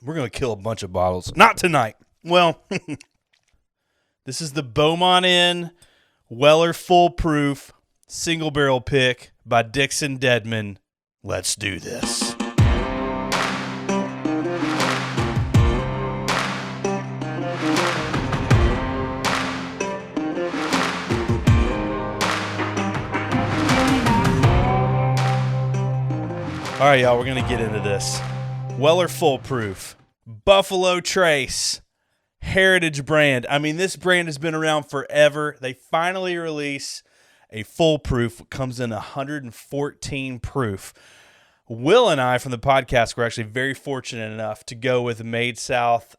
We're going to kill a bunch of bottles. Not tonight. Well, this is the Beaumont Inn Weller Full Proof Single Barrel Pick by Dixon Dedman. Let's do this. All right, y'all, we're going to get into this. Weller Full Proof, Buffalo Trace, heritage brand. I mean, this brand has been around forever. They finally release a full proof. It comes in 114 proof. Will and I from the podcast were actually very fortunate enough to go with Made South,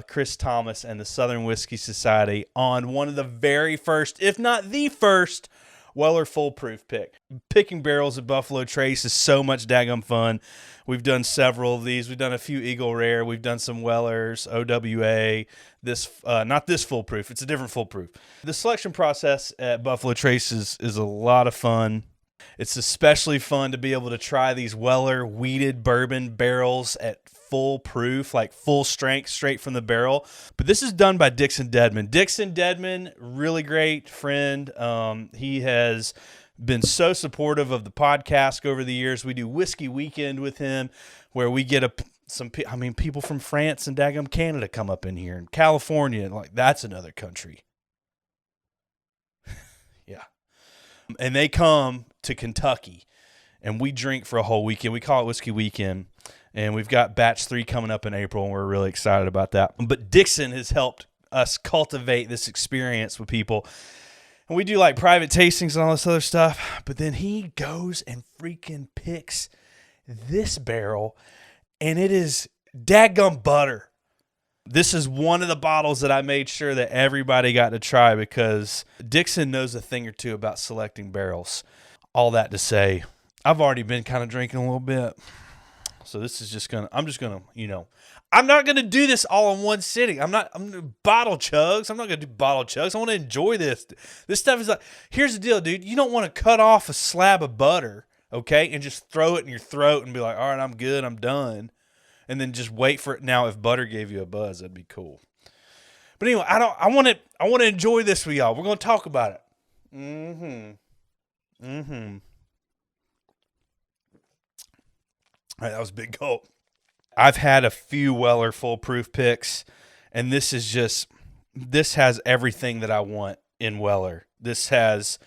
Chris Thomas, and the Southern Whiskey Society on one of the very first, if not the first, Weller Full Proof pick. Picking barrels at Buffalo Trace is so much daggum fun. We've done several of these. We've done a few Eagle Rare. We've done some Wellers, OWA. This, not this full proof. It's a different full proof. The selection process at Buffalo Trace is a lot of fun. It's especially fun to be able to try these Weller wheated bourbon barrels at full proof, like full strength, straight from the barrel. But this is done by Dixon Dedman. Dixon Dedman, really great friend. He has been so supportive of the podcast over the years. We do Whiskey Weekend with him, where we get people from France and daggum Canada come up in here, and California, and like that's another country. Yeah. And they come to Kentucky, and we drink for a whole weekend. We call it Whiskey Weekend, and we've got batch 3 coming up in April, and we're really excited about that. But Dixon has helped us cultivate this experience with people, and we do like private tastings and all this other stuff, but then he goes and freaking picks this barrel, and it is dadgum butter. This is one of the bottles that I made sure that everybody got to try because Dixon knows a thing or two about selecting barrels. All that to say, I've already been kind of drinking a little bit. So this is I'm not going to do this all in one sitting. I'm going to do bottle chugs. I'm not going to do bottle chugs. I want to enjoy this. This stuff is like, here's the deal, dude. You don't want to cut off a slab of butter, okay, and just throw it in your throat and be like, all right, I'm good, I'm done. And then just wait for it. Now, if butter gave you a buzz, that'd be cool. But anyway, I want to enjoy this with y'all. We're going to talk about it. All right, that was a big gulp. I've had a few Weller Full Proof picks, and this has everything that I want in Weller. This has,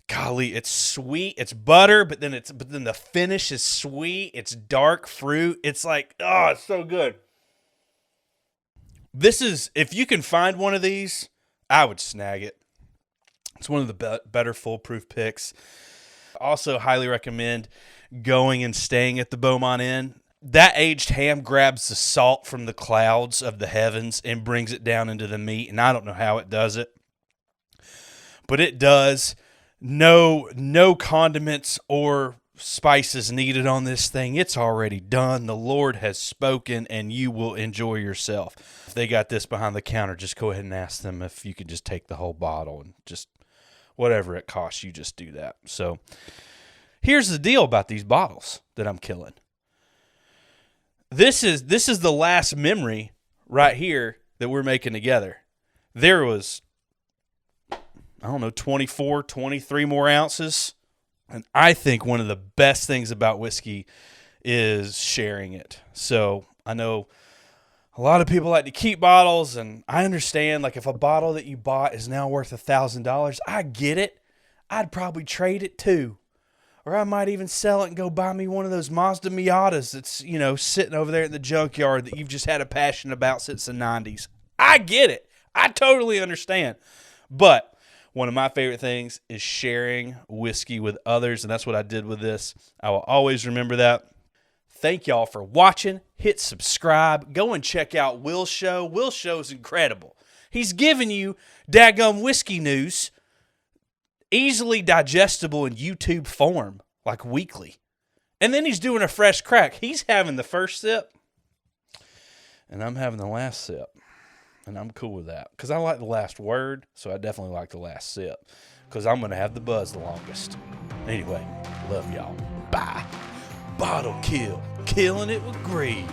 golly, it's sweet, it's butter, but then the finish is sweet. It's dark fruit. It's like, oh, it's so good. This is, if you can find one of these, I would snag it. It's one of the better Full Proof picks. Also, highly recommend going and staying at the Beaumont Inn. That aged ham grabs the salt from the clouds of the heavens and brings it down into the meat, and I don't know how it does it, but it does. No condiments or spices needed on this thing. It's already done. The Lord has spoken, and you will enjoy yourself. If they got this behind the counter, just go ahead and ask them if you could just take the whole bottle and just whatever it costs you, just do that. So here's the deal about these bottles that I'm killing. This is the last memory right here that we're making together. There was, 24, 23 more ounces. And I think one of the best things about whiskey is sharing it. So I know a lot of people like to keep bottles, and I understand, like, if a bottle that you bought is now worth $1,000, I get it. I'd probably trade it too. Or I might even sell it and go buy me one of those Mazda Miatas that's, sitting over there in the junkyard that you've just had a passion about since the 90s. I get it. I totally understand. But one of my favorite things is sharing whiskey with others, and that's what I did with this. I will always remember that. Thank y'all for watching. Hit subscribe. Go and check out Will's show. Will's show is incredible. He's giving you daggum whiskey news, easily digestible in YouTube form, like weekly. And then he's doing a fresh crack. He's having the first sip, and I'm having the last sip. And I'm cool with that because I like the last word, so I definitely like the last sip because I'm going to have the buzz the longest. Anyway, love y'all. Bye. Bottle kill. Killing it with Greeze.